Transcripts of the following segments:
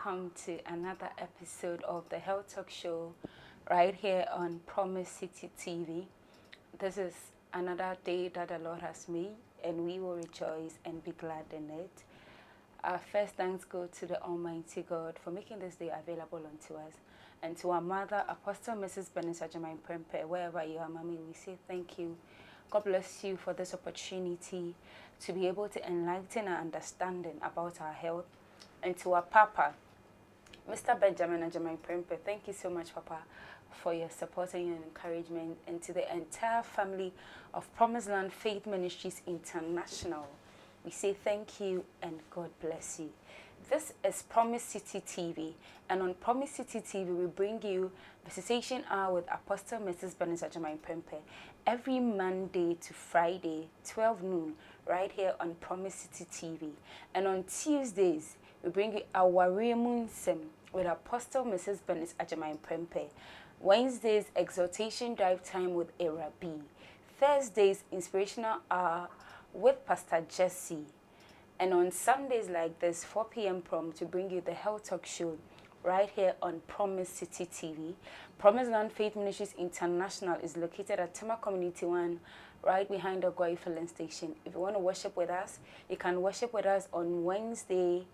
welcome to another episode of the Health Talk Show right here on Promise City TV. This is another day that the Lord has made, and we will rejoice and be glad in it. Our first thanks go to the Almighty God for making this day available unto us, and to our mother, Apostle Mrs. Benisa Jamain Prempe, wherever you are, Mommy, we say thank you. God bless you for this opportunity to be able to enlighten our understanding about our health. And to our Papa, Mr. Benjamin Ajamin Prempe, thank you so much, Papa, for your support and your encouragement. And to the entire family of Promised Land Faith Ministries International, we say thank you and God bless you. This is Promise City TV, and on Promise City TV, we bring you Visitation Hour with Apostle Mrs. Benisa Jamain Prempe every Monday to Friday, 12 noon, right here on Promise City TV. And on Tuesdays, we bring you our Raymond Sim with Apostle Mrs. Benisa Jamain Prempe. Wednesdays, Exhortation Drive Time with Era B. Thursdays, Inspirational Hour with Pastor Jesse. And on Sundays like this, 4 p.m. prompt, to bring you the Health Talk Show right here on Promise City TV. Promised Land Faith Ministries International is located at Tema Community 1, right behind the Goi filling station. If you want to worship with us, you can worship with us on Wednesday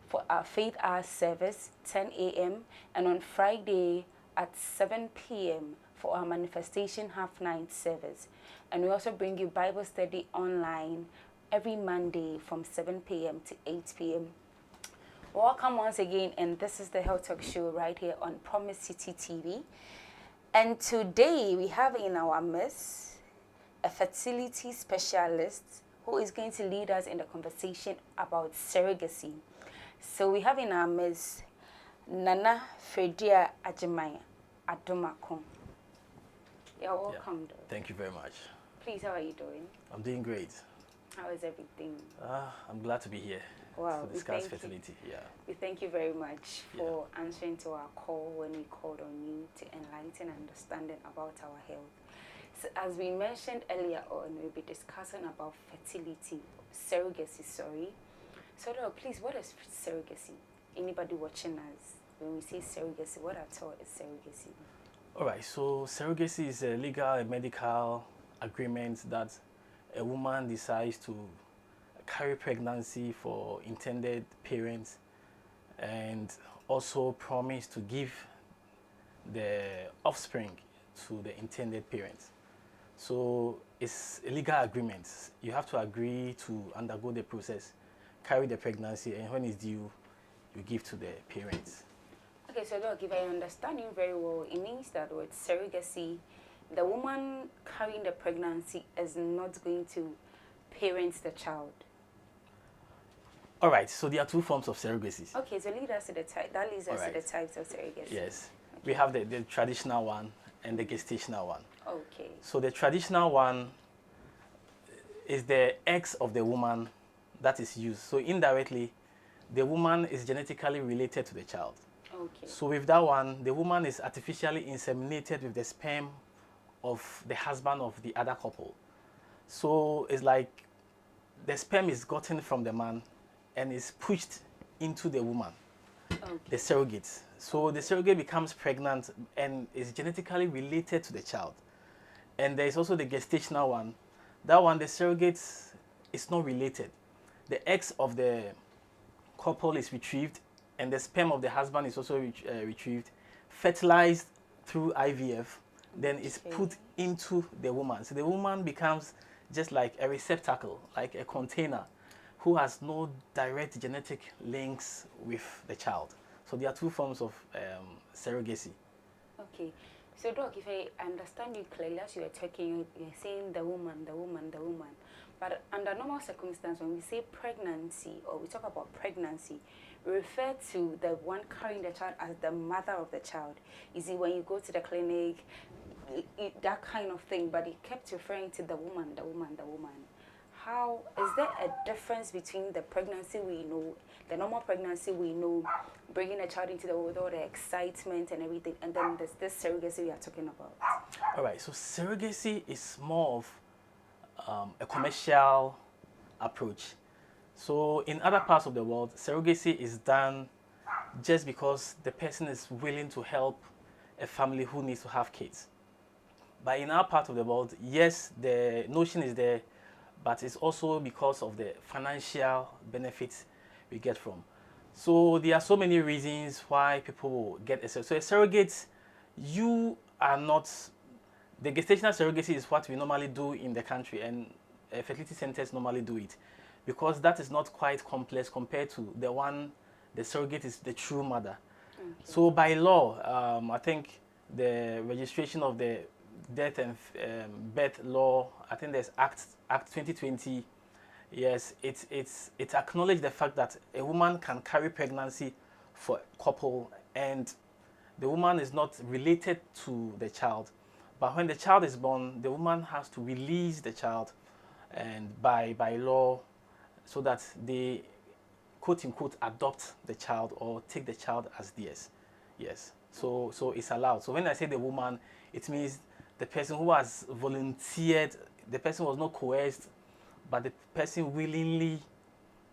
for our Faith Hour service, 10 a.m. and on Friday at 7 p.m. for our Manifestation Half-Night service. And we also bring you Bible study online every Monday from 7 p.m. to 8 p.m. Welcome once again, and this is the Health Talk Show right here on Promise City TV. And today we have in our midst a fertility specialist who is going to lead us in the conversation about surrogacy. So we have in our midst Nana FREDUA Ajimaya Adomako. You're welcome. Yeah. Thank you very much. Please, how are you doing? I'm doing great. How is everything? I'm glad to be here Wow, to discuss fertility. Yeah. We thank you very much for answering to our call when we called on you to enlighten understanding about our health. So as we mentioned earlier on, we'll be discussing about fertility, surrogacy, sorry. So please, what is surrogacy? Anybody watching us, when we say surrogacy, what at all is surrogacy? All right, so surrogacy is a legal and medical agreement that a woman decides to carry pregnancy for intended parents and also promise to give the offspring to the intended parents. So it's a legal agreement. You have to agree to undergo the process, carry the pregnancy, and when it's due, you give to the parents. Okay, so look, if I understand you very well, it means that with surrogacy, the woman carrying the pregnancy is not going to parent the child. All right, so there are two forms of surrogacy. Okay, so lead us to the type. That leads us to the types of surrogacy. Yes, okay. We have the traditional one and the gestational one. Okay. So the traditional one is the eggs of the woman that is used. So indirectly, the woman is genetically related to the child. Okay. So with that one, the woman is artificially inseminated with the sperm of the husband of the other couple. So it's like the sperm is gotten from the man and is pushed into the woman, the surrogate. So the surrogate becomes pregnant and is genetically related to the child. And there is also the gestational one. That one, the surrogate is not related. The eggs of the couple is retrieved and the sperm of the husband is also retrieved, fertilized through IVF, then is put into the woman. So the woman becomes just like a receptacle, like a container, who has no direct genetic links with the child. So there are two forms of surrogacy. Okay. So Doc, if I understand you clearly, as you were talking, you're saying the woman. But under normal circumstances, when we say pregnancy or we talk about pregnancy, we refer to the one carrying the child as the mother of the child. You see, when you go to the clinic, that kind of thing, but it kept referring to the woman. How is there a difference between the pregnancy we know, the normal pregnancy we know, bringing a child into the world, all the excitement and everything, and then there's this surrogacy we are talking about? All right, so surrogacy is more of a commercial approach. So in other parts of the world, surrogacy is done just because the person is willing to help a family who needs to have kids. But in our part of the world, yes, the notion is there, but it's also because of the financial benefits we get from. So there are so many reasons why people will get a surrogate. So a surrogate, you are not, the gestational surrogacy is what we normally do in the country, and fertility centers normally do it, because that is not quite complex compared to the one, the surrogate is the true mother. Okay. So by law, I think the registration of the death and birth law, I think there's Act 2020. Yes, it acknowledged the fact that a woman can carry pregnancy for a couple, and the woman is not related to the child. But when the child is born, the woman has to release the child, and by law, so that they quote unquote adopt the child or take the child as theirs. Yes. So it's allowed. So when I say the woman, it means the person who has volunteered, the person was not coerced, but the person willingly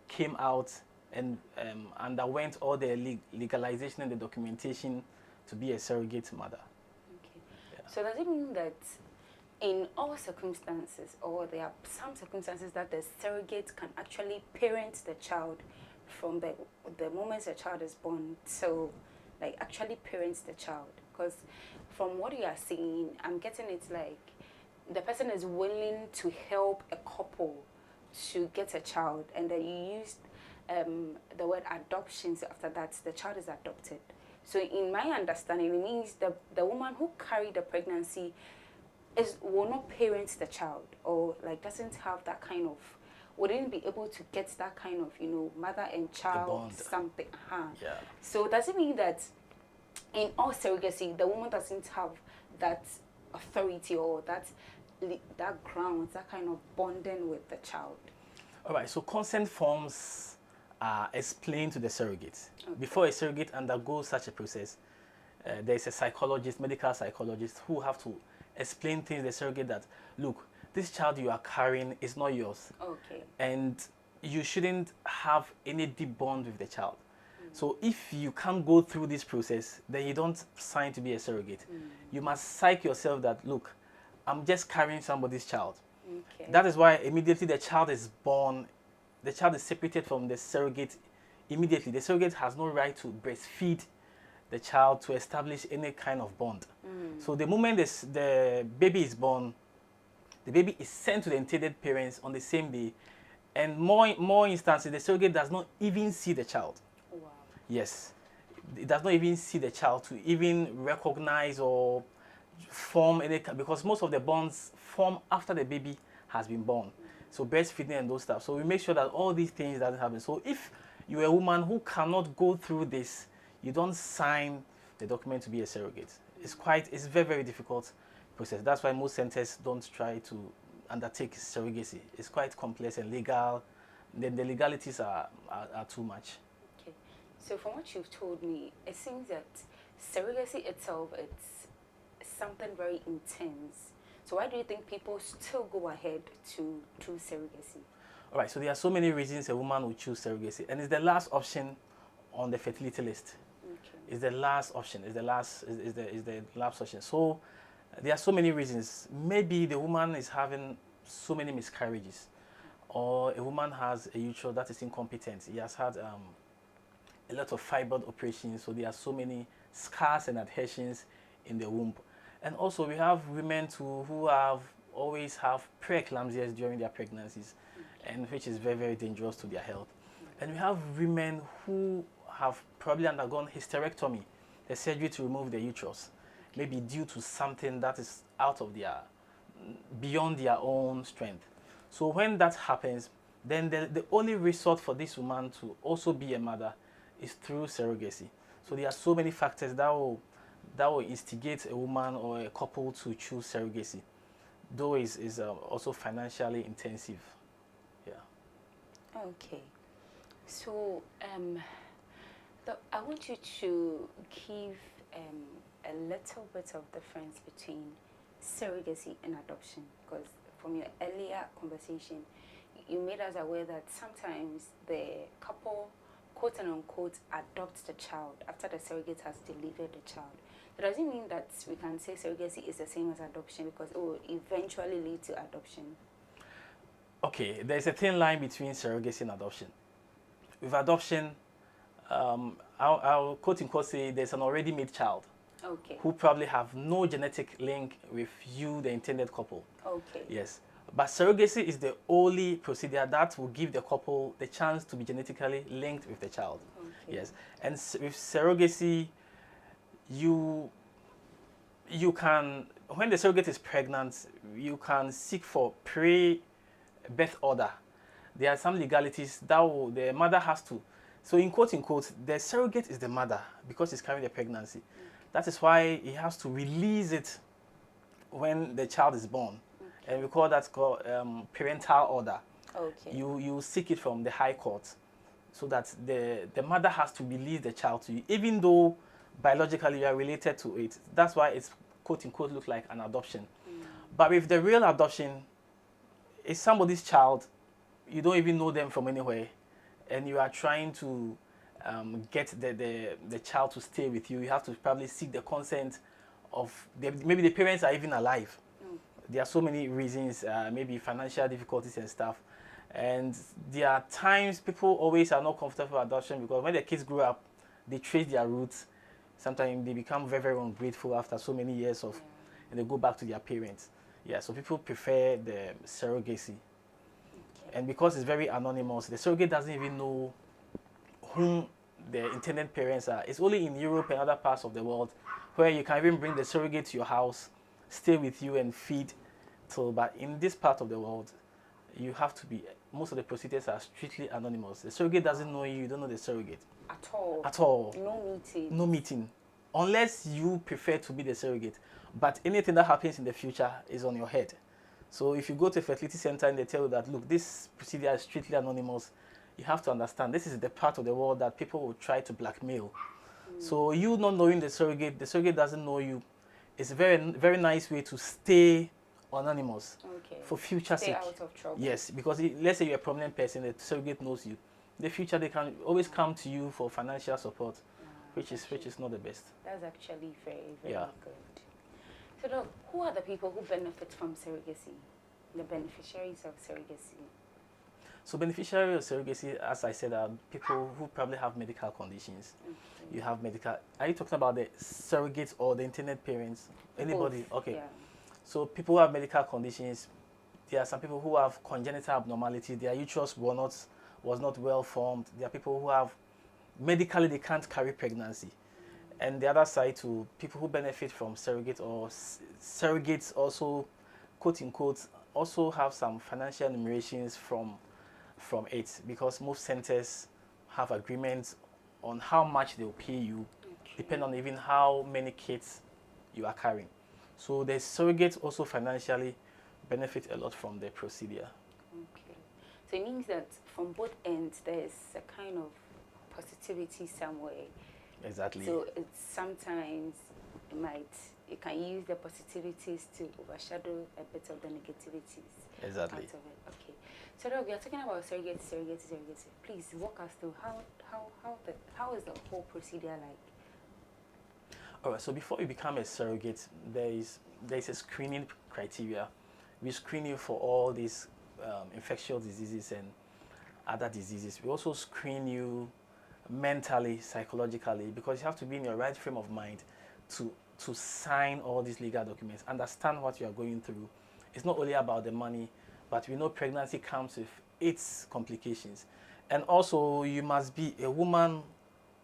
came out and underwent all the legalization and the documentation to be a surrogate mother. Okay. Yeah. So does it mean that in all circumstances, or there are some circumstances that the surrogate can actually parent the child from the moment the child is born, so like actually parents the child? Because from what you are saying, I'm getting it like the person is willing to help a couple to get a child, and then you used the word adoption, so after that the child is adopted. So in my understanding, it means the woman who carried the pregnancy will not parent the child, or like doesn't have that kind of, wouldn't be able to get that kind of, you know, mother and child something. Yeah. So does it mean that in all surrogacy, the woman doesn't have that authority or that grounds, that kind of bonding with the child? All right, so consent forms are explained to the surrogate. Okay. Before a surrogate undergoes such a process, there's a psychologist, medical psychologist, who have to explain things to the surrogate that, look, this child you are carrying is not yours. Okay. And you shouldn't have any deep bond with the child. So if you can't go through this process, then you don't sign to be a surrogate. You must psych yourself that, look, I'm just carrying somebody's child. Okay. That is why immediately the child is born, the child is separated from the surrogate immediately. The surrogate has no right to breastfeed the child to establish any kind of bond. So the moment the baby is born, the baby is sent to the intended parents on the same day, and more instances, the surrogate does not even see the child. Wow. Yes, it does not even see the child to even recognize or form any, because most of the bonds form after the baby has been born. So breastfeeding and those stuff. So we make sure that all these things doesn't happen. So if you're a woman who cannot go through this, you don't sign the document to be a surrogate. It's very, very difficult process. That's why most centers don't try to undertake surrogacy. It's quite complex and legal. Then the legalities are too much. Okay. So from what you've told me, it seems that surrogacy itself, it's something very intense. So why do you think people still go ahead to choose surrogacy? All right, so there are so many reasons a woman would choose surrogacy, and it's the last option on the fertility list. Okay. It's the last option. It's the last option. So there are so many reasons. Maybe the woman is having so many miscarriages, or a woman has a uterus that is incompetent. He has had a lot of fibroid operations, so there are so many scars and adhesions in the womb. And also we have women too who always have preeclampsias during their pregnancies, and which is very, very dangerous to their health. And we have women who have probably undergone hysterectomy, the surgery to remove the uterus, maybe due to something that is beyond their own strength. So when that happens, then the only resort for this woman to also be a mother is through surrogacy. So there are so many factors that will instigate a woman or a couple to choose surrogacy, though is also financially intensive. Yeah. Okay. So I want you to give a little bit of difference between surrogacy and adoption, because from your earlier conversation, you made us aware that sometimes the couple quote and unquote, adopt the child after the surrogate has delivered the child. So does it mean that we can say surrogacy is the same as adoption because it will eventually lead to adoption? Okay, there's a thin line between surrogacy and adoption. With adoption, I'll quote unquote say there's an already made child. Okay. Who probably have no genetic link with you, the intended couple. Okay. Yes. But surrogacy is the only procedure that will give the couple the chance to be genetically linked with the child. Okay. Yes. And with surrogacy, you can, when the surrogate is pregnant, you can seek for pre-birth order. There are some legalities that the mother has to. So in quote unquote, the surrogate is the mother because he's carrying the pregnancy. That is why he has to release it when the child is born. Okay. And we call that parental order. Okay. You seek it from the High Court so that the mother has to release the child to you, even though biologically you are related to it. That's why it's quote unquote look like an adoption. But with the real adoption, it's somebody's child, you don't even know them from anywhere, and you are trying to get the child to stay with you. You have to probably seek the consent of maybe the parents are even alive. There are so many reasons, maybe financial difficulties and stuff. And there are times people always are not comfortable with adoption because when the kids grow up, they trace their roots. Sometimes they become very, very ungrateful after so many years of, and they go back to their parents. Yeah, so people prefer the surrogacy. Okay. And because it's very anonymous, the surrogate doesn't even know whom the intended parents are. It's only in Europe and other parts of the world where you can even bring the surrogate to your house, stay with you and feed. So, but in this part of the world, you have to be, most of the procedures are strictly anonymous. The surrogate doesn't know you, you don't know the surrogate. At all? At all. No meeting? No meeting. Unless you prefer to be the surrogate. But anything that happens in the future is on your head. So if you go to a fertility center and they tell you that, look, this procedure is strictly anonymous, you have to understand this is the part of the world that people will try to blackmail. So you not knowing the surrogate doesn't know you. It's a very, very nice way to stay anonymous for future sake. Stay out of trouble. Yes, because let's say you're a prominent person, the surrogate knows you. In the future, they can always come to you for financial support, which is not the best. That's actually very, very good. So, Doc, who are the people who benefit from surrogacy? The beneficiaries of surrogacy? So beneficiaries of surrogacy, as I said, are people who probably have medical conditions. Okay. You have medical. Are you talking about the surrogates or the intended parents? Anybody? Both. Okay. Yeah. So people who have medical conditions, there are some people who have congenital abnormalities. Their uterus was not well formed. There are people who have medically they can't carry pregnancy. And the other side to people who benefit from surrogate or surrogates also, quote unquote, also have some financial remunerations from it because most centers have agreements on how much they'll pay you, depending on even how many kids you are carrying. So the surrogates also financially benefit a lot from the procedure. Okay. So it means that from both ends there's a kind of positivity somewhere. Exactly. So it's sometimes you can use the positivities to overshadow a bit of the negativities. Exactly. Out of it. Okay. So Doc, we are talking about surrogacy. Please walk us through how is the whole procedure like? All right. So before you become a surrogate, there is a screening criteria. We screen you for all these infectious diseases and other diseases. We also screen you mentally, psychologically, because you have to be in your right frame of mind to sign all these legal documents, understand what you are going through. It's not only about the money, but we know pregnancy comes with its complications. And also, you must be a woman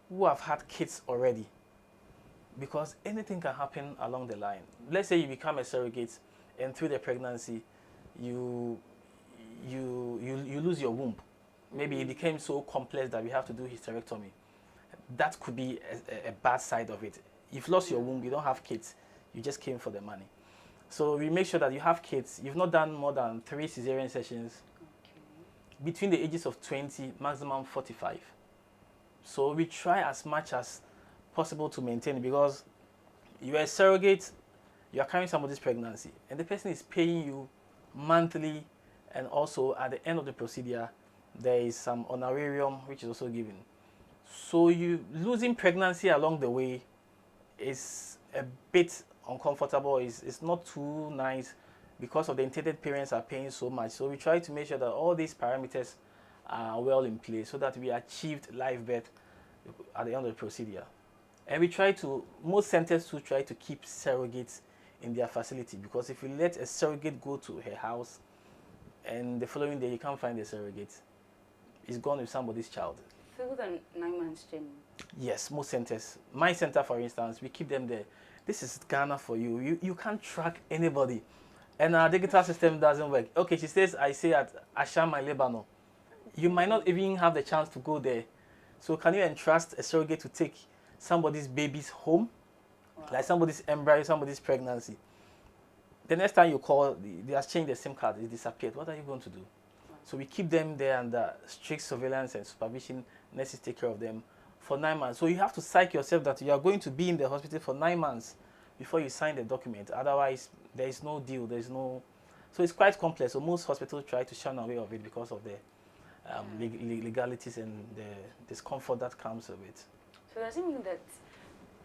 who have had kids already, because anything can happen along the line. Let's say you become a surrogate, and through the pregnancy, you lose your womb. Maybe it became so complex that we have to do hysterectomy. That could be a bad side of it. You've lost your womb, you don't have kids, you just came for the money. So we make sure that you have kids. You've not done more than 3 cesarean sessions between the ages of 20, maximum 45. So we try as much as possible to maintain it, because you are a surrogate, you are carrying somebody's pregnancy, and the person is paying you monthly, and also at the end of the procedure, there is some honorarium which is also given. So you losing pregnancy along the way is a bit uncomfortable. It's not too nice because of the intended parents are paying so much. So we try to make sure that all these parameters are well in place so that we achieved live birth at the end of the procedure. And we try to, most centers too try to keep surrogates in their facility, because if you let a surrogate go to her house and the following day you can't find the surrogate, it's gone with somebody's child. Through the 9 months journey. Yes, most centers. My center, for instance, we keep them there. This is Ghana for you. You can't track anybody. And our digital system doesn't work. Okay, she says, I say at Asham, Lebanon. You might not even have the chance to go there. So can you entrust a surrogate to take somebody's baby's home? Wow. Like somebody's embryo, somebody's pregnancy. The next time you call, they have changed the SIM card, it disappeared. What are you going to do? Wow. So we keep them there under strict surveillance and supervision. Nurses take care of them for 9 months. So you have to psych yourself that you are going to be in the hospital for 9 months before you sign the document. Otherwise, there is no deal. There is no. So it's quite complex. So most hospitals try to shun away of it because of the legalities and the discomfort that comes with it. So does it mean that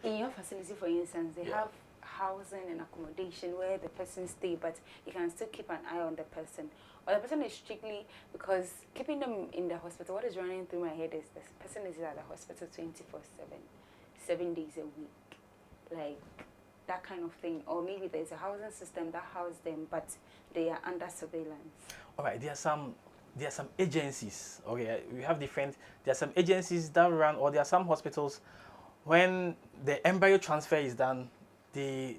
in your facility, for instance, they have housing and accommodation where the person stays, but you can still keep an eye on the person? Or the person is strictly, because keeping them in the hospital, what is running through my head is this person is at the hospital 24/7, 7 days a week, like that kind of thing. Or maybe there's a housing system that houses them, but they are under surveillance. All right, there are some agencies. Okay, we have different. There are some agencies that run, or there are some hospitals when the embryo transfer is done, they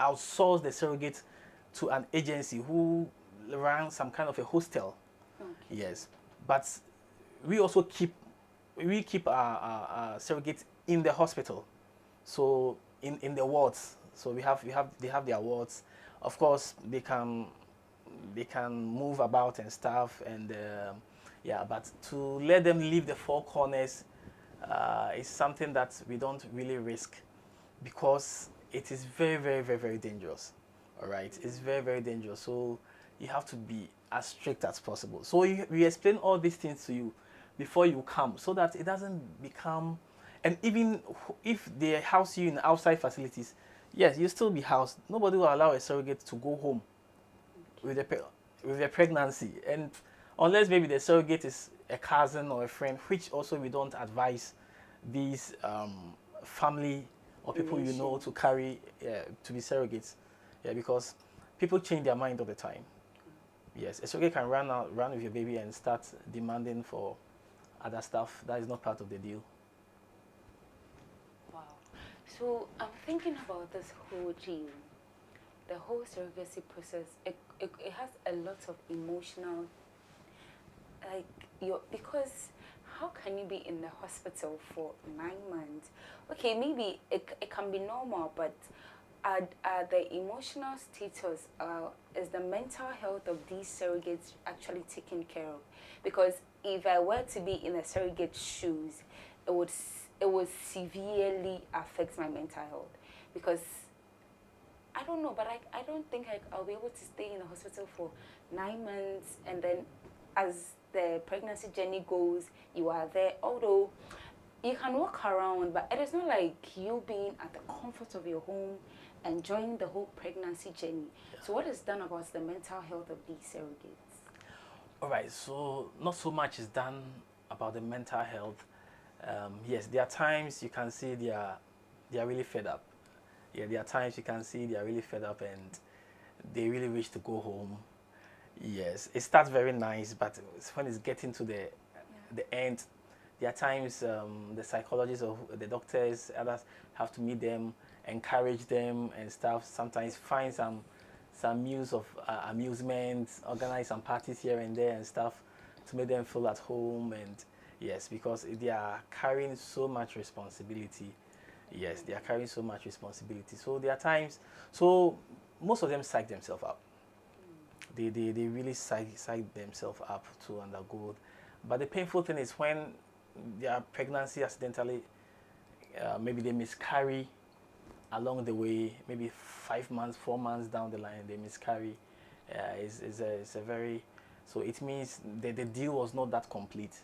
outsource the surrogate to an agency who run some kind of a hostel. Okay. Yes, but we also keep our surrogates in the hospital, so in the wards. So they have their wards. Of course, they can move about and stuff, and but to let them leave the four corners is something that we don't really risk, because it is very, very, very, very dangerous. All right, it's very, very dangerous. So you have to be as strict as possible. So we explain all these things to you before you come, so that it doesn't become. And even if they house you in outside facilities, yes, you still be housed. Nobody will allow a surrogate to go home with a pregnancy, and unless maybe the surrogate is a cousin or a friend, which also we don't advise these family or people you know to carry to be surrogates, because people change their mind all the time. Yes, a surrogate can run with your baby and start demanding for other stuff that is not part of the deal. Wow. So I'm thinking about this whole deal. The whole surrogacy process, it has a lot of emotional, because how can you be in the hospital for 9 months? Okay, maybe it can be normal, but are the emotional status, is the mental health of these surrogates actually taken care of? Because if I were to be in a surrogate's shoes, it would severely affect my mental health, because I don't know, but I don't think I'll be able to stay in the hospital for 9 months, and then as the pregnancy journey goes, you are there. Although you can walk around, but it is not like you being at the comfort of your home, enjoying the whole pregnancy journey. Yeah. So what is done about the mental health of these surrogates? All right, so not so much is done about the mental health. Yes, there are times you can see they are really fed up. Yeah, there are times you can see they are really fed up and they really wish to go home. Yes, it starts very nice, but when it's getting to the end, there are times the psychologists or the doctors, others have to meet them, encourage them and stuff. Sometimes find some means of amusement, organize some parties here and there and stuff to make them feel at home. And yes, because they are carrying so much responsibility. Yes, they are carrying so much responsibility. So there are times, so most of them psych themselves up. They really psych themselves up to undergo. But the painful thing is when their pregnancy accidentally, maybe they miscarry along the way, maybe 5 months, 4 months down the line, they miscarry. It's a very, so it means the deal was not that complete.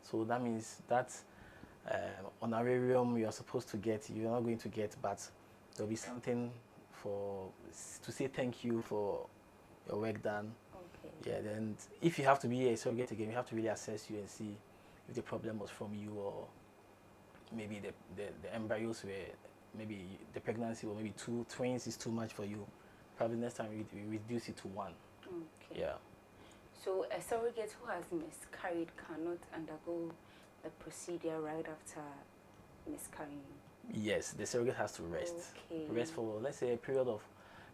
So that means that honorarium you are supposed to get, you're not going to get, but there'll be something to say thank you for your work done. Okay. Yeah, then if you have to be a surrogate again, we have to really assess you and see if the problem was from you, or maybe the embryos were, maybe the pregnancy, or maybe two twins is too much for you. Probably next time we reduce it to one. Okay. Yeah. So a surrogate who has miscarried cannot undergo the procedure right after miscarrying? Yes, the surrogate has to rest. Okay. Rest for, let's say, a period of,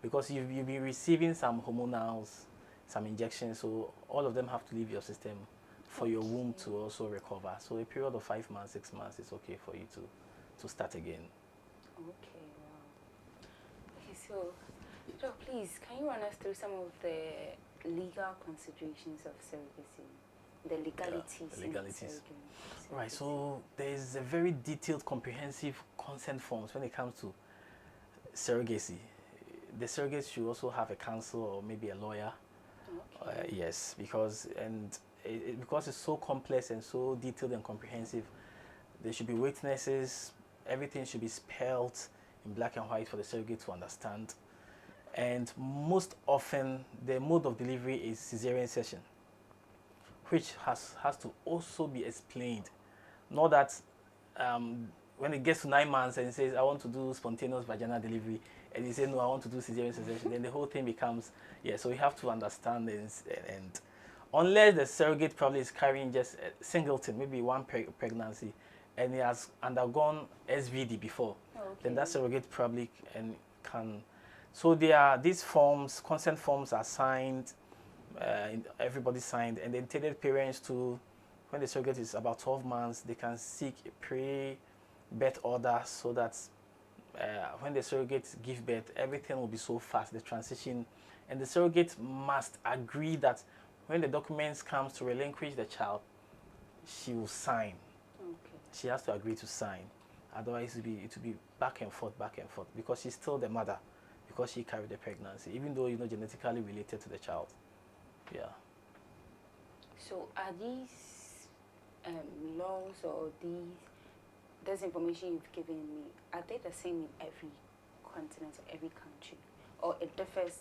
because you'll be receiving some hormonals, some injections, so all of them have to leave your system for your womb to also recover. So a period of 5 months, 6 months is okay for you to start again. Okay, wow. Okay, so please, can you run us through some of the legal considerations of surrogacy? The legalities. Yeah, the legalities. Surrogacy. Right, so there is a very detailed, comprehensive consent forms when it comes to surrogacy. The surrogate should also have a counsel or maybe a lawyer. Okay. Yes, because because it's so complex and so detailed and comprehensive, there should be witnesses. Everything should be spelled in black and white for the surrogate to understand. And most often, the mode of delivery is cesarean section, which has to also be explained. Not that when it gets to 9 months and it says, I want to do spontaneous vaginal delivery, and you say, no, I want to do cesarean section, then the whole thing becomes, yeah, so you have to understand this. And unless the surrogate probably is carrying just a singleton, maybe one pregnancy, and he has undergone SVD before, then that surrogate probably can. So there are these forms, consent forms are signed, everybody signed, and the intended parents to, when the surrogate is about 12 months, they can seek a pre-birth order so that when the surrogate give birth, everything will be so fast, the transition, and the surrogate must agree that when the documents comes to relinquish the child, she will sign. Okay. She has to agree to sign. Otherwise, it will be back and forth, because she's still the mother, because she carried the pregnancy, even though you're not genetically related to the child. Yeah. So are these laws or this information you've given me, are they the same in every continent or every country, or it differs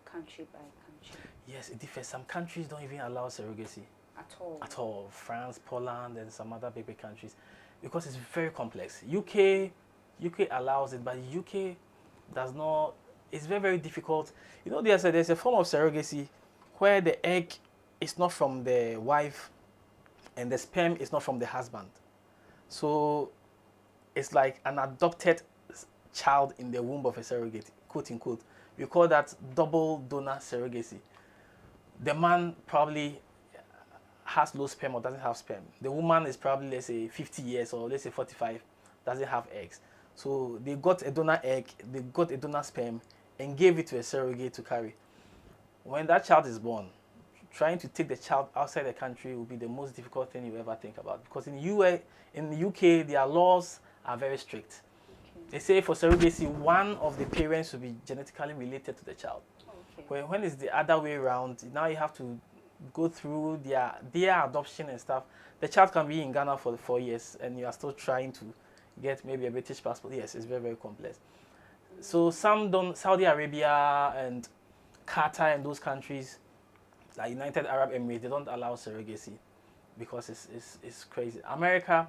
country by country? Yes, it differs. Some countries don't even allow surrogacy At all? at all. France, Poland, and some other big countries, because it's very complex. UK allows it, but UK does not. It's very, very difficult. You know, there's a form of surrogacy where the egg is not from the wife and the sperm is not from the husband. So it's like an adopted child in the womb of a surrogate, quote unquote. We call that double donor surrogacy. The man probably has low sperm or doesn't have sperm. The woman is probably, let's say, 50 years or let's say 45, doesn't have eggs. So they got a donor egg, they got a donor sperm, and gave it to a surrogate to carry. When that child is born, trying to take the child outside the country will be the most difficult thing you ever think about, because in the UK, their laws are very strict. Okay. They say for surrogacy, one of the parents will be genetically related to the child. Okay. When it's the other way around, now you have to go through their adoption and stuff. The child can be in Ghana for 4 years, and you are still trying to get maybe a British passport. Yes, it's very, very complex. So some don't. Saudi Arabia and Qatar and those countries, like United Arab Emirates, they don't allow surrogacy because it's crazy. America,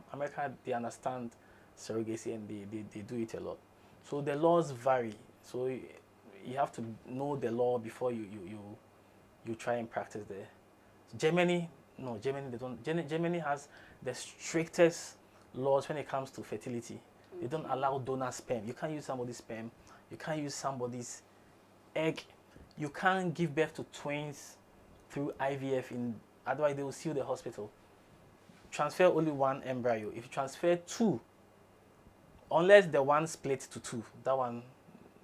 they understand surrogacy and they do it a lot. So the laws vary. So you have to know the law before you try and practice there. Germany they don't. Germany has the strictest laws when it comes to fertility. They don't allow donor sperm. You can't use somebody's sperm. You can't use somebody's egg. You can't give birth to twins through IVF. Otherwise, they will sue the hospital. Transfer only one embryo. If you transfer 2, unless the one split to 2, that one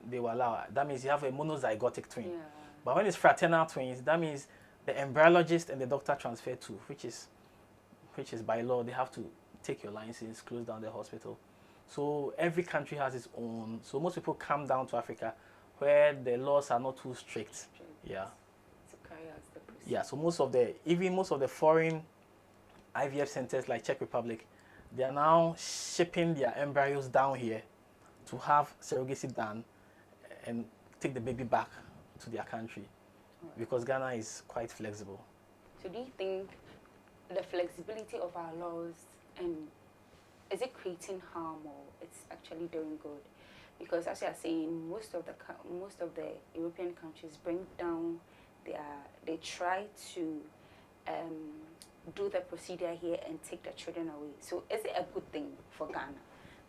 they will allow. That means you have a monozygotic twin. Yeah. But when it's fraternal twins, that means the embryologist and the doctor transfer 2, which is by law. They have to take your license, close down the hospital. So every country has its own. So most people come down to Africa where the laws are not too strict. Yeah. To carry out the process. Yeah. So most of the foreign IVF centers like Czech Republic, They are now shipping their embryos down here to have surrogacy done and take the baby back to their country, because Ghana is quite flexible. So do you think the flexibility of our laws, and is it creating harm or it's actually doing good? Because as you are saying, most of the European countries bring down they try to do the procedure here and take the children away. So is it a good thing for Ghana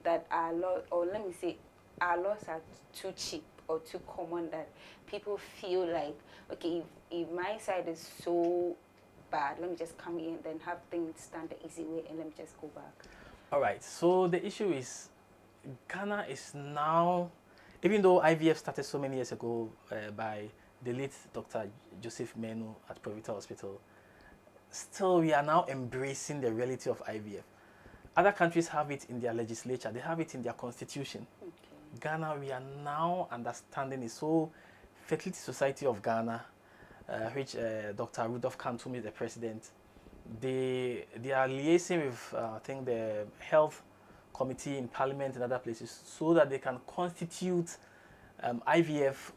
that our law, or let me say, our laws are too cheap or too common that people feel like, okay, if my side is so bad, let me just come here and then have things done the easy way and let me just go back? All right, so the issue is Ghana is now, even though IVF started so many years ago by the late Dr. Joseph Menu at Provita Hospital, still we are now embracing the reality of IVF. Other countries have it in their legislature, they have it in their constitution. Okay. Ghana, we are now understanding it. So, Fertility Society of Ghana, which Dr. Rudolph Kantumi is the president, they are liaising with, I think, the health committee in parliament and other places so that they can constitute IVF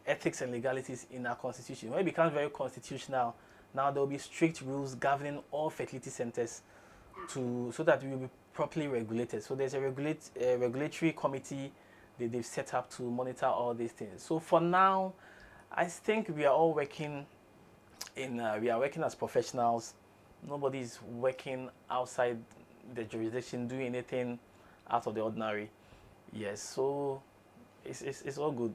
ethics and legalities in our constitution. When it becomes very constitutional, now there will be strict rules governing all fertility centers so that we will be properly regulated. So there's a regulatory committee that they've set up to monitor all these things. So for now, I think we are all working we are working as professionals. Nobody is working outside the jurisdiction, doing anything out of the ordinary. Yes, so it's all good.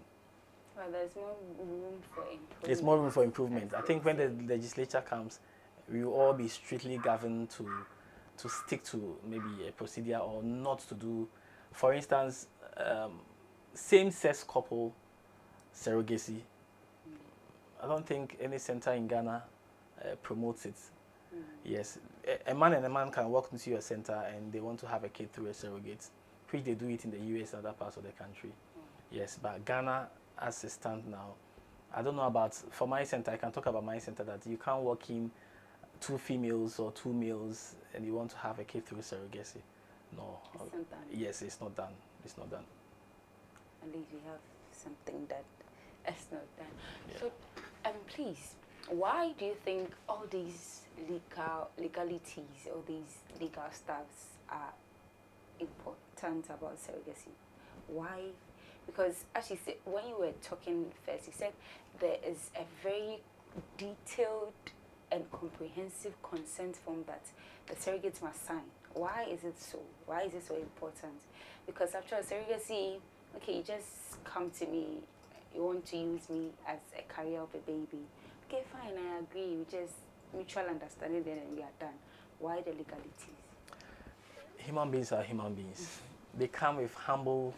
Well, there's more room for improvement. There's more room for improvement. I think when the legislature comes, we will all be strictly governed to stick to maybe a procedure or not to do. For instance, same-sex couple surrogacy. I don't think any center in Ghana promotes it. Yes, a man and a man can walk into your center and they want to have a kid through a surrogate, which they do it in the US and other parts of the country. Yes, but Ghana, as it stands now, I don't know about, for my center, I can talk about my center, that you can't walk in 2 females or 2 males and you want to have a kid through surrogacy. No. It's not done. Yes, it's not done. It's not done. At least we have something that is not done. Yeah. So, please, why do you think all these legalities or these legal stuffs are important about surrogacy? Why? Because as you said, when you were talking first, you said there is a very detailed and comprehensive consent form that the surrogates must sign. Why is it so? Why is it so important? Because after a surrogacy, okay, you just come to me, you want to use me as a carrier of a baby. Okay, fine, I agree. We just mutual understanding, then we are done. Why the legalities? Human beings are human beings. They come with humble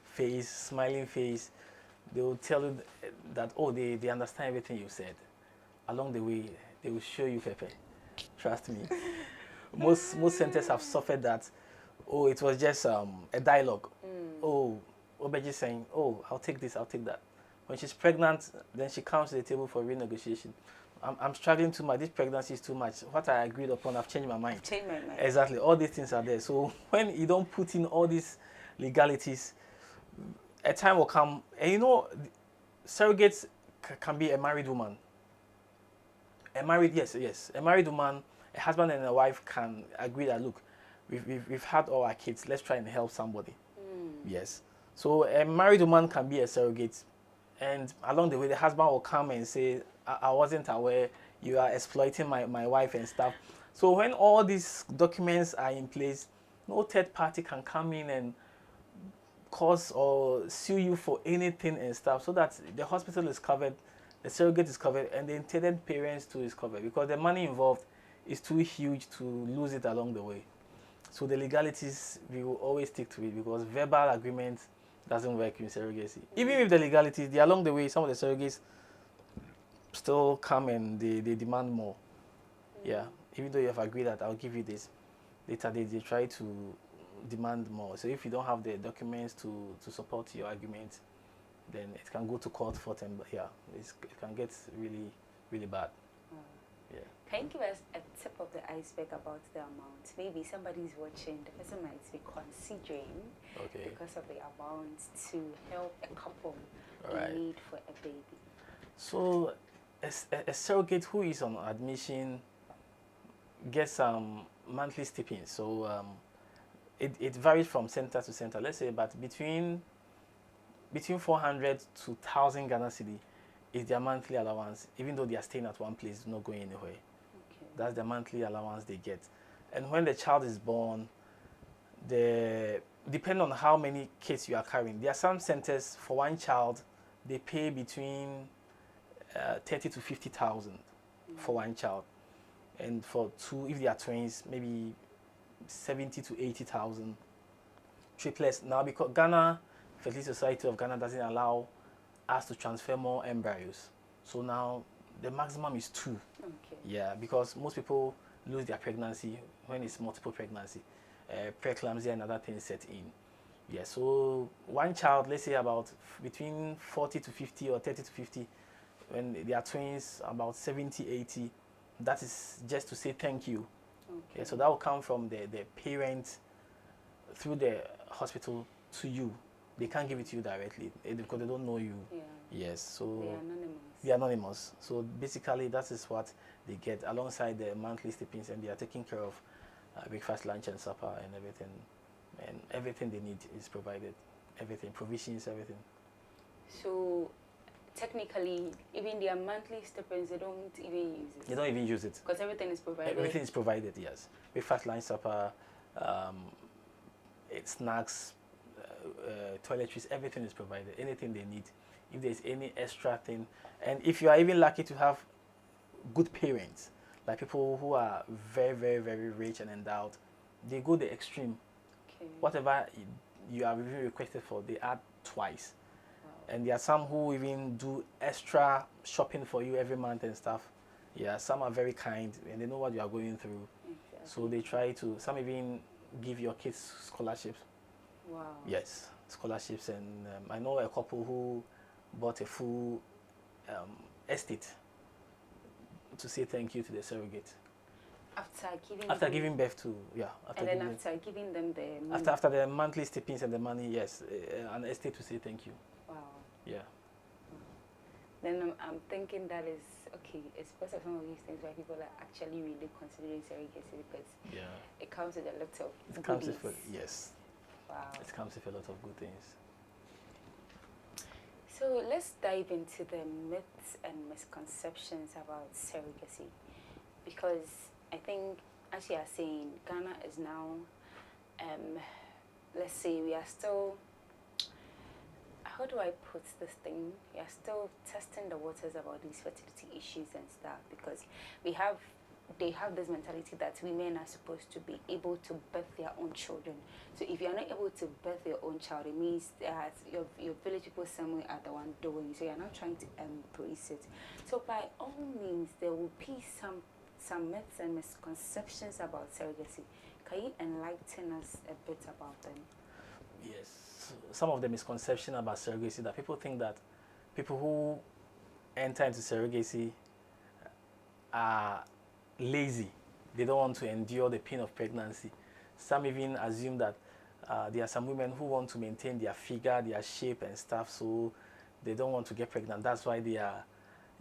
face, smiling face. They will tell you that, oh, they understand everything you said. Along the way, they will show you pepper. Trust me. Most centers have suffered that. Oh, it was just a dialogue. Oh, Obeji saying, oh, I'll take this, I'll take that. When she's pregnant, then she comes to the table for renegotiation. I'm struggling too much. This pregnancy is too much. What I agreed upon, I've changed my mind. Changed my mind. Exactly. All these things are there. So when you don't put in all these legalities, a time will come. And you know, surrogates can be a married woman. A married woman, a husband and a wife can agree that, look, we've had all our kids. Let's try and help somebody. Yes. So a married woman can be a surrogate. And along the way, the husband will come and say, I wasn't aware, you are exploiting my wife and stuff. So when all these documents are in place, no third party can come in and cause or sue you for anything and stuff, so that the hospital is covered, the surrogate is covered, and the intended parents too is covered, because the money involved is too huge to lose it along the way. So the legalities, we will always stick to it, because verbal agreement doesn't work in surrogacy. Even with the legalities, along the way, some of the surrogates still come and they demand more. Yeah, even though you have agreed that I'll give you this, later they try to demand more. So if you don't have the documents to support your argument, then it can go to court for them. Yeah, it can get really, really bad. Yeah. Can you give us a tip of the iceberg about the amount? Maybe somebody's watching, the person might be considering, Okay. because of the amount, to help a couple Right. in need for a baby. So a surrogate who is on admission gets monthly stipends. So it varies from center to center. Let's say, but between 400 to 1,000 Ghana cedi is their monthly allowance, even though they are staying at one place, not going anywhere. Okay. That's the monthly allowance they get. And when the child is born, depending on how many kids you are carrying, there are some centers for one child, they pay between 30 to 50,000 for one child, and for two, if they are twins, maybe 70 to 80,000. Triplets now, because Fertility Society of Ghana doesn't allow us to transfer more embryos, so now the maximum is 2. Okay. Yeah, because most people lose their pregnancy when it's multiple pregnancy, preeclampsia and other things set in. Yeah, so one child, let's say about between 40 to 50 or 30 to 50, when they are twins, about 70, 80. That is just to say thank you. Okay. Yeah, so that will come from the parent through the hospital to you. They can't give it to you directly because they don't know you. Yeah. Yes, so They are anonymous. they are anonymous. So basically, that is what they get alongside the monthly stipends, and they are taking care of breakfast, lunch, and supper, and everything. And everything they need is provided. Everything, provisions, everything. So technically, even their monthly stipends, they don't even use it. They don't even use it. Because everything is provided. Everything is provided, yes. Breakfast, lunch, supper, snacks, toiletries, everything is provided. Anything they need. If there's any extra thing, and if you are even lucky to have good parents, like people who are very, very, very rich and endowed, they go the extreme. Okay. Whatever you are even requested for, they add twice. Wow. And there are some who even do extra shopping for you every month and stuff. Yeah, some are very kind and they know what you are going through. Exactly. So they try to, some even give your kids scholarships. Wow. Yes, scholarships. And I know a couple who bought a full estate to say thank you to the surrogate. After giving birth to, yeah. After giving them the money. After the monthly stipends and the money, yes, an estate to say thank you. Wow. Yeah. Then I'm thinking that is, okay, it's because of some of these things why people are actually really considering surrogacy, because it comes with a lot of goodies. Yes. Wow. It comes with a lot of good things. So let's dive into the myths and misconceptions about surrogacy, because I think, as you are saying, Ghana is now, let's say we are still, how do I put this thing? We are still testing the waters about these fertility issues and stuff, because they have this mentality that women are supposed to be able to birth their own children. So if you are not able to birth your own child, it means that your village people somewhere are the one doing. So you're not trying to embrace it. So by all means, there will be some myths and misconceptions about surrogacy. Can you enlighten us a bit about them? Yes. Some of the misconception about surrogacy, that people think that people who enter into surrogacy are lazy. They don't want to endure the pain of pregnancy. Some even assume that there are some women who want to maintain their figure, their shape and stuff, so they don't want to get pregnant. That's why they are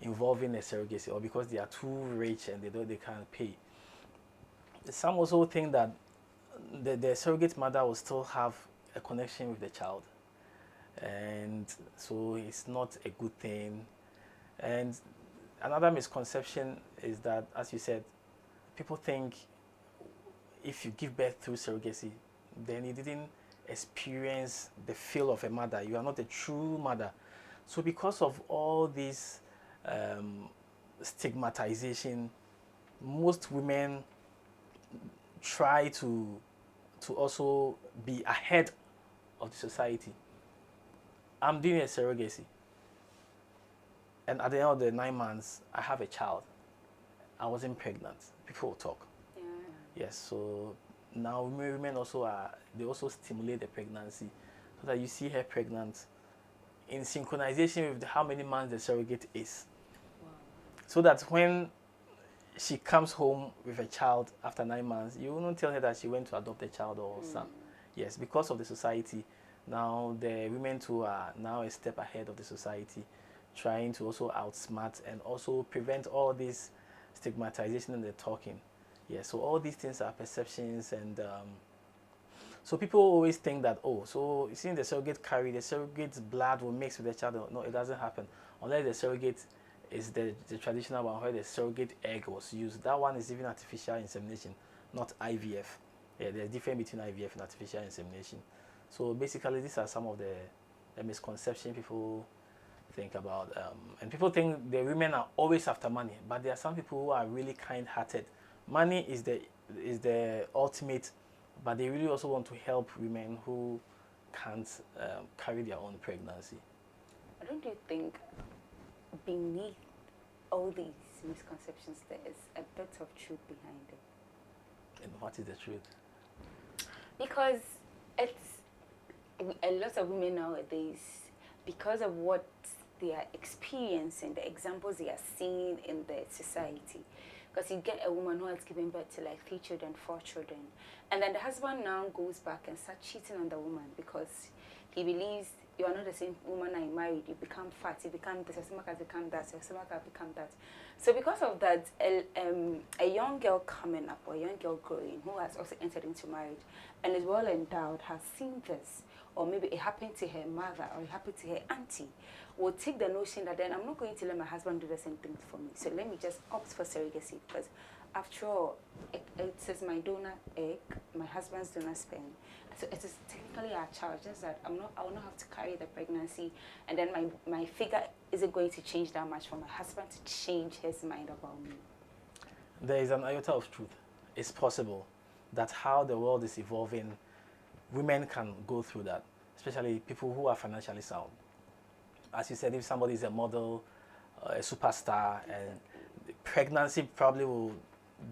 involved in a surrogacy, or because they are too rich and they can't pay. Some also think that the surrogate mother will still have a connection with the child, and so it's not a good thing. And another misconception is that, as you said, people think if you give birth through surrogacy, then you didn't experience the feel of a mother. You are not a true mother. So because of all this stigmatization, most women try to also be ahead of the society. I'm doing a surrogacy, and at the end of the 9 months, I have a child. I wasn't pregnant. People will talk. Yeah. Yes, so now women also they also stimulate the pregnancy, so that you see her pregnant in synchronization with how many months the surrogate is. Wow. So that when she comes home with a child after 9 months, you will not tell her that she went to adopt a child or son. Yes, because of the society. Now the women too are now a step ahead of the society, trying to also outsmart and also prevent all this stigmatization and the talking. Yeah, so all these things are perceptions, and so people always think that, oh, so seeing the surrogate carry, the surrogate's blood will mix with the child. No, it doesn't happen unless the surrogate is the traditional one where the surrogate egg was used. That one is even artificial insemination, not IVF. Yeah, there's a difference between IVF and artificial insemination. So basically, these are some of the misconceptions people think about. And people think the women are always after money, but there are some people who are really kind-hearted. Money is the ultimate, but they really also want to help women who can't carry their own pregnancy. Don't you think beneath all these misconceptions there is a bit of truth behind it? And what is the truth? Because it's a lot of women nowadays, because of what they are experiencing, the examples they are seeing in the society. Because you get a woman who has given birth to like 3 children, 4 children, and then the husband now goes back and starts cheating on the woman because he believes you are not the same woman I married. You become fat, you become this, your stomach has become that, your stomach has become that. So because of that, a young girl coming up or a young girl growing who has also entered into marriage and is well endowed has seen this, or maybe it happened to her mother or it happened to her auntie, will take the notion that then I'm not going to let my husband do the same thing for me. So let me just opt for surrogacy, because after all, it says my donor egg, my husband's donor sperm. So it is technically our child, just that I will not have to carry the pregnancy, and then my figure isn't going to change that much for my husband to change his mind about me. There is an iota of truth. It's possible that how the world is evolving, women can go through that, especially people who are financially sound. As you said, if somebody is a model, a superstar, and pregnancy probably will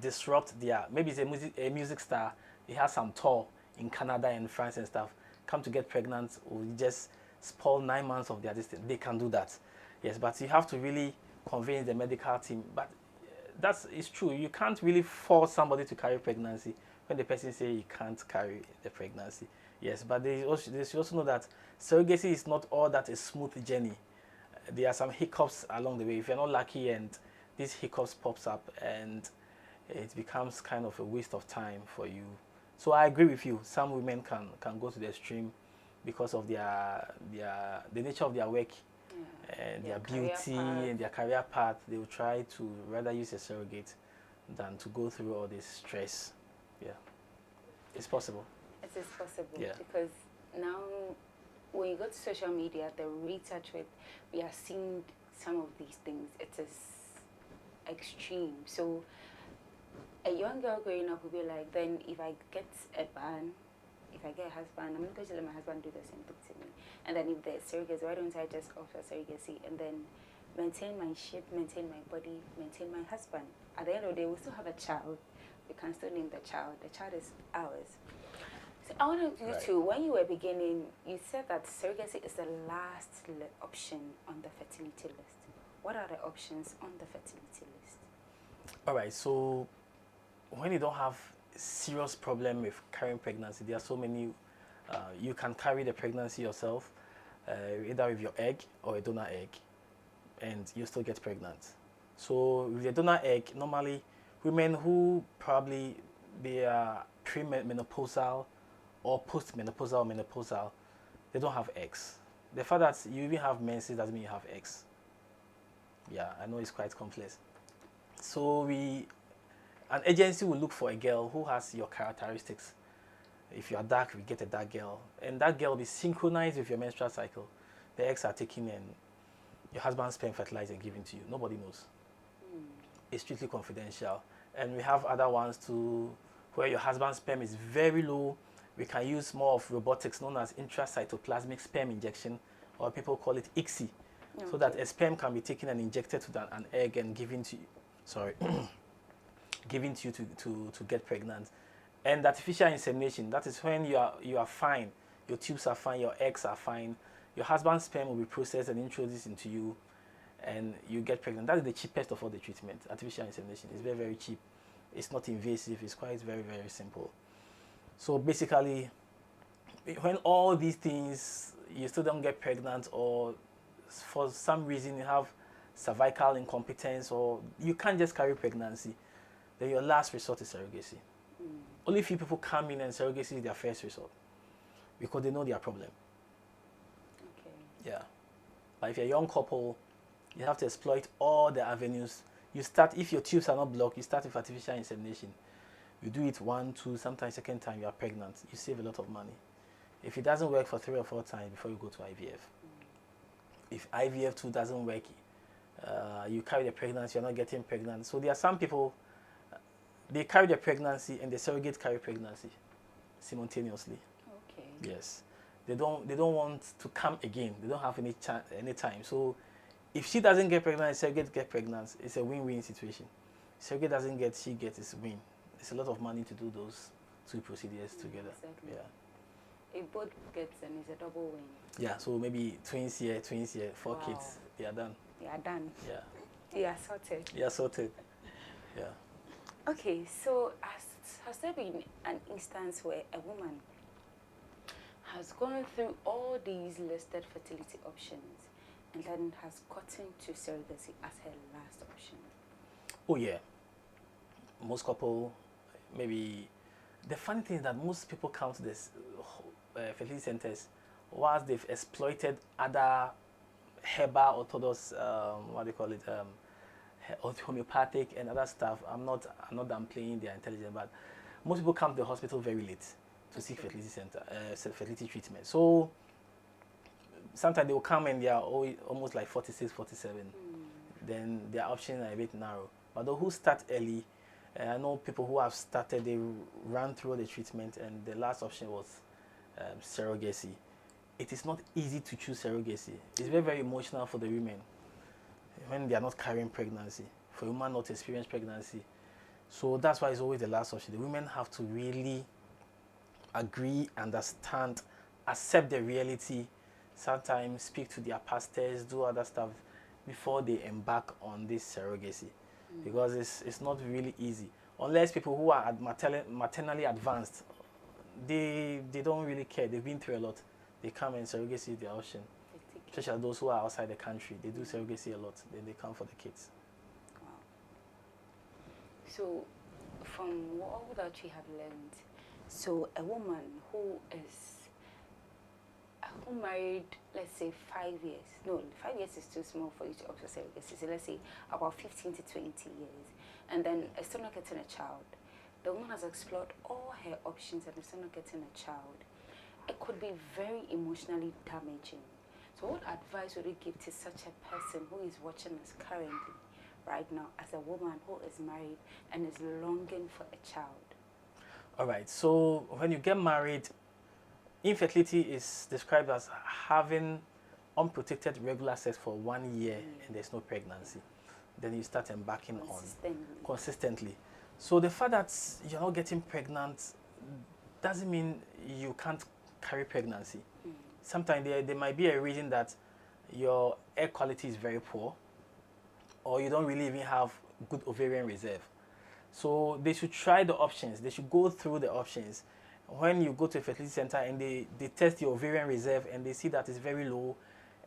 disrupt their, maybe it's a music star, he has some tour in Canada and France and stuff, come to get pregnant, or just spoil 9 months of their distance. They can do that. Yes, but you have to really convince the medical team. But it's true. You can't really force somebody to carry pregnancy when the person says he can't carry the pregnancy. Yes, but they should also know that surrogacy is not all that a smooth journey. There are some hiccups along the way. If you're not lucky and these hiccups pops up, and it becomes kind of a waste of time for you. So I agree with you. Some women can go to the extreme because of the nature of their work, and their beauty and their career path. They will try to rather use a surrogate than to go through all this stress. Yeah, it's possible. It is possible, Yeah. because now when you go to social media, the research with, we are seeing some of these things. It is extreme. So a young girl growing up will be like, then if I get a man, if I get a husband, I'm not going to let my husband do the same thing to me. And then if there's surrogacy, why don't I just offer surrogacy and then maintain my shape, maintain my body, maintain my husband? At the end of the day, we still have a child. We can still name the child. The child is ours. So I want you to, when you were beginning, you said that surrogacy is the last option on the fertility list. What are the options on the fertility list? All right, so when you don't have serious problem with carrying pregnancy, there are so many. You can carry the pregnancy yourself, either with your egg or a donor egg, and you still get pregnant. So with the donor egg, normally women who probably they are premenopausal or postmenopausal or menopausal, they don't have eggs. The fact that you even have menses doesn't mean you have eggs. Yeah, I know it's quite complex. So an agency will look for a girl who has your characteristics. If you are dark, we get a dark girl, and that girl will be synchronized with your menstrual cycle. The eggs are taken and your husband's sperm fertilized and given to you. Nobody knows. It's strictly confidential. And we have other ones too, where your husband's sperm is very low. We can use more of robotics known as intracytoplasmic sperm injection, or people call it ICSI, so that a sperm can be taken and injected to an egg and given to you. Sorry. Given to you to get pregnant. And artificial insemination, that is when you are fine, your tubes are fine, your eggs are fine, your husband's sperm will be processed and introduced into you, and you get pregnant. That is the cheapest of all the treatments. Artificial insemination is very, very cheap. It's not invasive. It's quite very, very simple. So basically, when all these things, you still don't get pregnant, or for some reason you have cervical incompetence, or you can't just carry pregnancy, then your last resort is surrogacy. Only few people come in and surrogacy is their first resort because they know their problem. Okay. Yeah. But if you're a young couple, you have to exploit all the avenues. You start, if your tubes are not blocked, you start with artificial insemination. You do it 1, 2, sometimes second time you are pregnant. You save a lot of money. If it doesn't work for 3 or 4 times before you go to IVF. If IVF too doesn't work, you carry the pregnancy, you're not getting pregnant. So there are some people, they carry the pregnancy and the surrogate carry pregnancy simultaneously. Okay. Yes. They don't want to come again. They don't have any time. So if she doesn't get pregnant, surrogate get pregnant, it's a win-win situation. Surrogate doesn't get, she gets, it's win. It's a lot of money to do those 2 procedures together. Exactly. Yeah. If both gets, then it's a double win. Yeah, so maybe twins here, 4 Wow. kids, they are done. They are done. Yeah. They are sorted. They are sorted. Yeah. Okay, so has there been an instance where a woman has gone through all these listed fertility options and then has gotten to surrogacy as her last option? Oh yeah. Most couple, maybe. The funny thing is that most people come to this fertility centers whilst they've exploited other herbal, orthodox, what do you call it, homeopathic and other stuff. I'm not downplaying their intelligence, but most people come to the hospital very late to seek fertility center, fertility treatment. So sometimes they will come and they are almost like 46, 47. Then their options are a bit narrow. But those who start early, I know people who have started, they ran through the treatment and the last option was surrogacy. It is not easy to choose surrogacy. It's very, very emotional for the women when they are not carrying pregnancy, for a woman not to experience pregnancy. So that's why it's always the last option. The women have to really agree, understand, accept the reality, sometimes speak to their pastors, do other stuff before they embark on this surrogacy. Because it's not really easy. Unless people who are maternally advanced, they don't really care. They've been through a lot. They come and surrogacy is their option. Especially those who are outside the country. They do surrogacy a lot. Then they come for the kids. Wow. So, from all that we have learned, so a woman who married, let's say 5 years. No, 5 years is too small for you to opt for surrogacy. So let's say about 15 to 20 years. And then is still not getting a child. The woman has explored all her options and is still not getting a child. It could be very emotionally damaging. So what advice would you give to such a person who is watching us currently, right now, as a woman who is married and is longing for a child? All right. So when you get married, infertility is described as having unprotected regular sex for 1 year and there's no pregnancy. Then you start embarking on consistently. So the fact that you're not getting pregnant doesn't mean you can't carry pregnancy. Sometimes there might be a reason that your egg quality is very poor, or you don't really even have good ovarian reserve. So they should try the options. They should go through the options. When you go to a fertility center and they test your ovarian reserve and they see that it's very low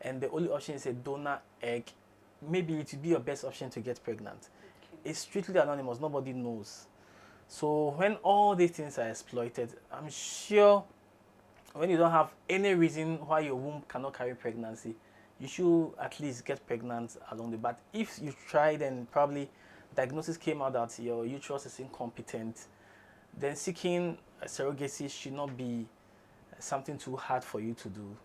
and the only option is a donor egg, maybe it would be your best option to get pregnant. Okay. It's strictly anonymous. Nobody knows. So when all these things are exploited, I'm sure when you don't have any reason why your womb cannot carry pregnancy, you should at least get pregnant along the way. But if you tried and probably diagnosis came out that your uterus is incompetent, then seeking a surrogacy should not be something too hard for you to do.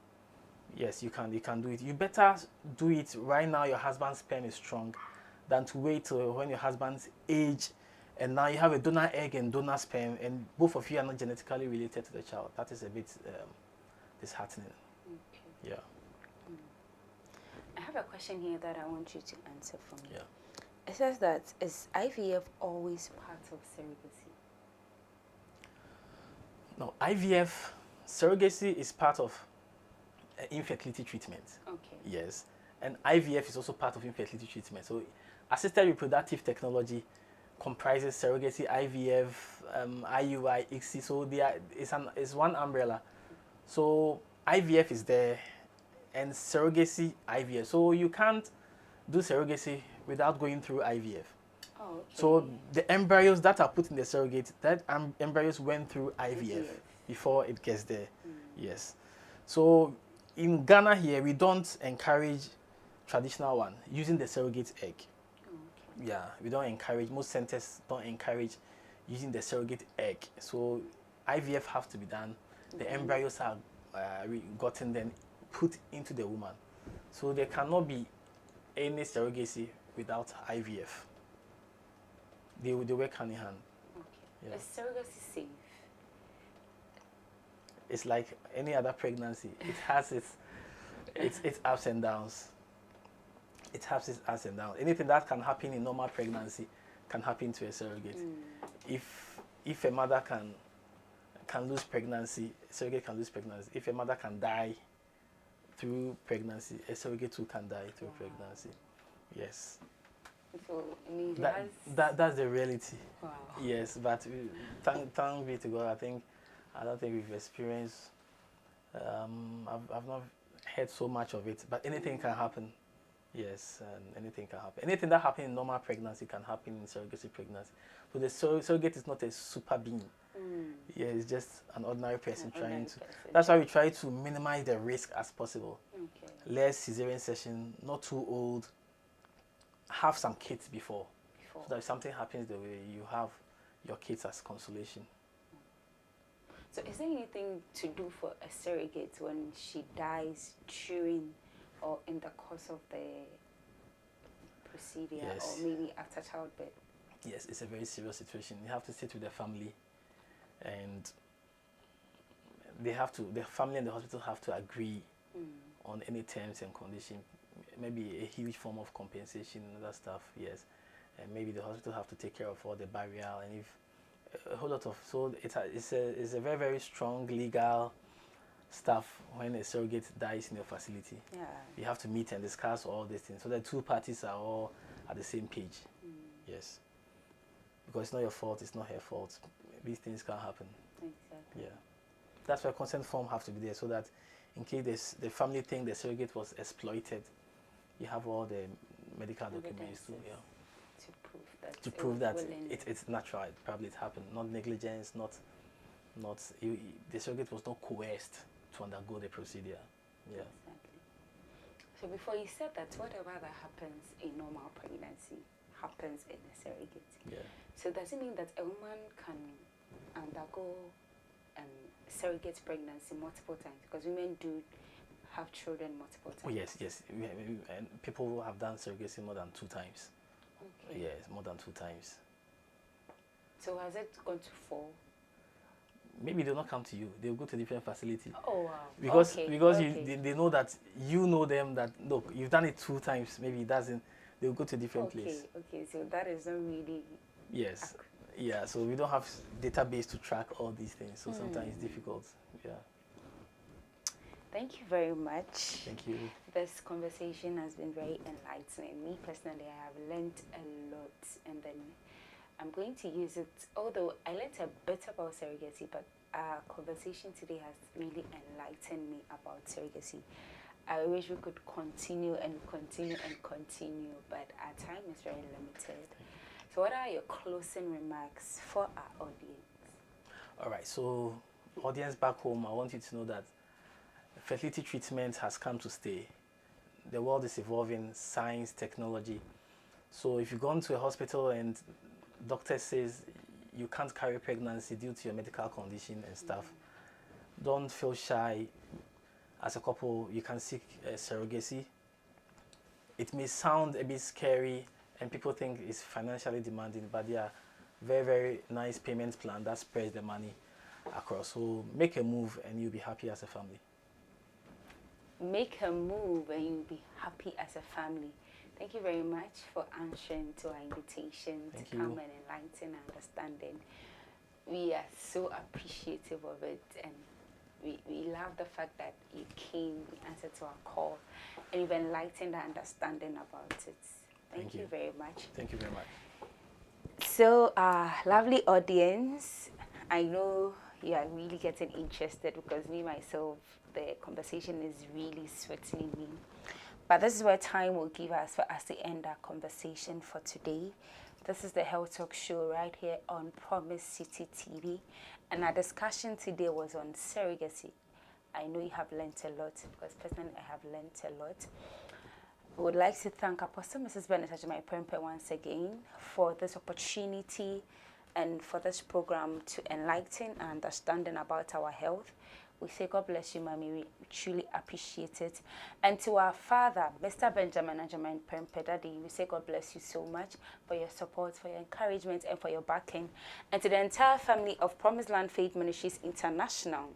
Yes, you can do it. You better do it right now your husband's sperm is strong than to wait till when your husband's age and now you have a donor egg and donor sperm and both of you are not genetically related to the child. That is a bit disheartening. Okay. Yeah. I have a question here that I want you to answer for me. Yeah. It says that, is IVF always part of surrogacy? No, IVF, surrogacy is part of infertility treatment. Okay. Yes. And IVF is also part of infertility treatment. So assisted reproductive technology comprises surrogacy, IVF, IUI, ICSI. So it's one umbrella. So IVF is there, and surrogacy, IVF. So you can't do surrogacy without going through IVF. Oh, okay. So the embryos that are put in the surrogate, that embryos went through IVF before it gets there. Yes. So in Ghana here, we don't encourage traditional one using the surrogate egg. Okay. Yeah, we don't encourage, most centers don't encourage using the surrogate egg. So IVF has to be done. The embryos are gotten then put into the woman. So there cannot be any surrogacy without IVF. They work hand in hand. Okay. Yeah. Is surrogacy safe? It's like any other pregnancy. It has its ups and downs. It has its ups and downs. Anything that can happen in normal pregnancy can happen to a surrogate. If a mother can lose pregnancy, a surrogate can lose pregnancy. If a mother can die through pregnancy, a surrogate too can die through pregnancy. Yes. So I mean, that's the reality. Wow. Yes, but thank be to God. I don't think we've experienced. I've not heard so much of it, but anything can happen. Yes, anything can happen. Anything that happens in normal pregnancy can happen in surrogacy pregnancy. So the surrogate is not a super being. Yeah, it's just an ordinary person trying to. That's why we try to minimize the risk as possible. Okay. Less cesarean section, not too old. Have some kids before. So that if something happens, the way you have your kids as consolation. So is there anything to do for a surrogate when she dies during or in the course of the procedure, yes, or maybe after childbirth? Yes, it's a very serious situation. You have to sit with the family, and the family and the hospital have to agree on any terms and conditions. Maybe a huge form of compensation and other stuff, yes. And maybe the hospital have to take care of all the burial, and if a whole lot of, so it's a very, very strong legal stuff when a surrogate dies in your facility. Yeah. You have to meet and discuss all these things so the two parties are all at the same page. Yes. Because it's not your fault, it's not her fault. These things can happen. Exactly. Yeah. That's why consent form have to be there, so that in case the family think the surrogate was exploited, you have all the medical documents to prove that it's natural. Probably it happened, not negligence, not the surrogate was not coerced to undergo the procedure. Yeah. Exactly. So before you said that whatever that happens in normal pregnancy happens in a surrogate. Yeah. So does it mean that a woman can undergo surrogate pregnancy multiple times? Because women do have children multiple times. Oh yes. And people who have done surrogacy more than 2 times. Okay. Yes, more than 2 times. So has it gone to 4? Maybe they'll not come to you. They'll go to a different facility. Oh wow. Because okay. they know that you know them, that look, you've done it 2 times, maybe it doesn't, they'll go to a different place. Okay, so that is not really. Yes. Yeah, so we don't have database to track all these things, so sometimes it's difficult. Yeah. Thank you very much. Thank you. This conversation has been very enlightening. Me personally, I have learned a lot, and then I'm going to use it. Although I learned a bit about surrogacy, but our conversation today has really enlightened me about surrogacy. I wish we could continue and continue and continue, but our time is very limited. So what are your closing remarks for our audience? All right, so audience back home, I want you to know that fertility treatment has come to stay. The world is evolving, science, technology. So if you go into a hospital and doctor says you can't carry pregnancy due to your medical condition and stuff, don't feel shy. As a couple, you can seek surrogacy. It may sound a bit scary and people think it's financially demanding, but they are very, very nice payment plan that spreads the money across. So make a move and you'll be happy as a family. Make a move and you'll be happy as a family. Thank you very much for answering to our invitation to come and enlighten our understanding. We are so appreciative of it, and we love the fact that you came, you answered to our call, and you've enlightened our understanding about it. Thank you very much. Thank you very much. So, lovely audience, I know you are really getting interested because me, myself, the conversation is really sweating me. But this is where time will give us for us to end our conversation for today. This is the Health Talk Show right here on Promise City TV. And our discussion today was on surrogacy. I know you have learnt a lot because personally I have learnt a lot. I would like to thank Apostle Mrs. Bernard Ajimai-Prempeh once again for this opportunity and for this program to enlighten and understanding about our health. We say God bless you, Mommy. We truly appreciate it. And to our father, Mr. Benjamin Ajimai-Prempeh, Daddy, we say God bless you so much for your support, for your encouragement, and for your backing. And to the entire family of Promised Land Faith Ministries International,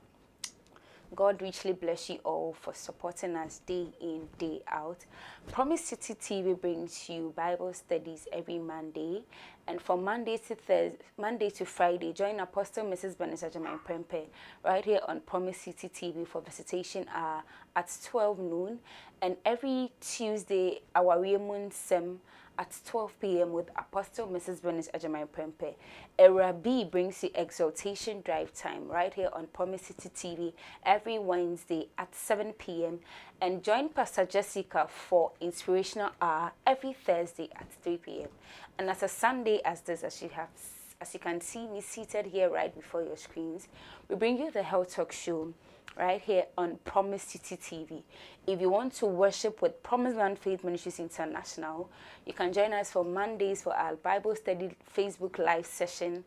God richly bless you all for supporting us day in, day out. Promise City TV brings you Bible studies every Monday. And from Monday to Friday, join Apostle Mrs. Bernard Ajimai-Prempeh right here on Promise City TV for visitation at 12 noon. And every Tuesday, our Raymond Sem at 12 p.m. with Apostle Mrs. Bernard Ajimai-Prempeh. Era B brings you Exaltation Drive Time right here on Promise City TV every Wednesday at 7 p.m. And join Pastor Jessica for Inspirational Hour every Thursday at 3 p.m. And as a Sunday as this, as you can see me seated here right before your screens, we bring you the Health Talk Show right here on Promise City TV. If you want to worship with Promised Land Faith Ministries International, you can join us for Mondays for our Bible study Facebook live session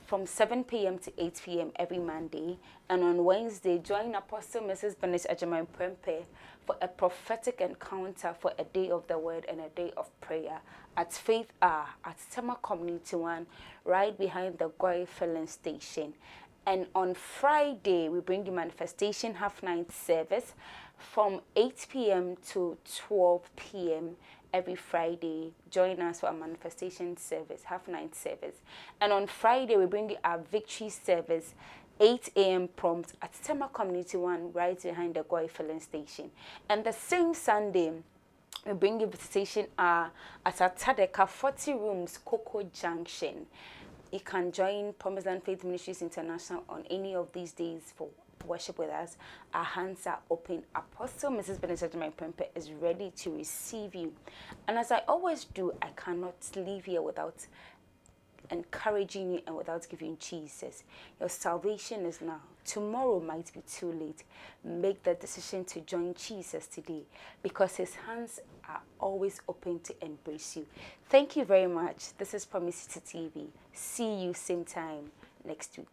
from 7 p.m. to 8 p.m. every Monday. And on Wednesday, join Apostle Mrs. Bernard Ajimai-Prempeh for a prophetic encounter for a day of the word and a day of prayer at Faith Hour at Tema Community 1, right behind the Goy filling station. And on Friday, we bring you Manifestation Half-Night Service from 8 p.m. to 12 p.m. every Friday. Join us for a Manifestation Service, Half-Night Service. And on Friday, we bring you our Victory Service, 8 a.m. prompt at Tema Community 1, right behind the Goy filling station. And the same Sunday, we bring you Visitation at Atadeka 40 Rooms, Coco Junction. You can join Promised Land Faith Ministries International on any of these days for worship with us. Our hands are open. Apostle Mrs. Bernard Ajimai-Prempeh is ready to receive you. And as I always do, I cannot leave here without encouraging you and without giving Jesus. Your salvation is now. Tomorrow might be too late. Make the decision to join Jesus today because his hands are always open to embrace you. Thank you very much. This is Promise City TV. See you same time next week.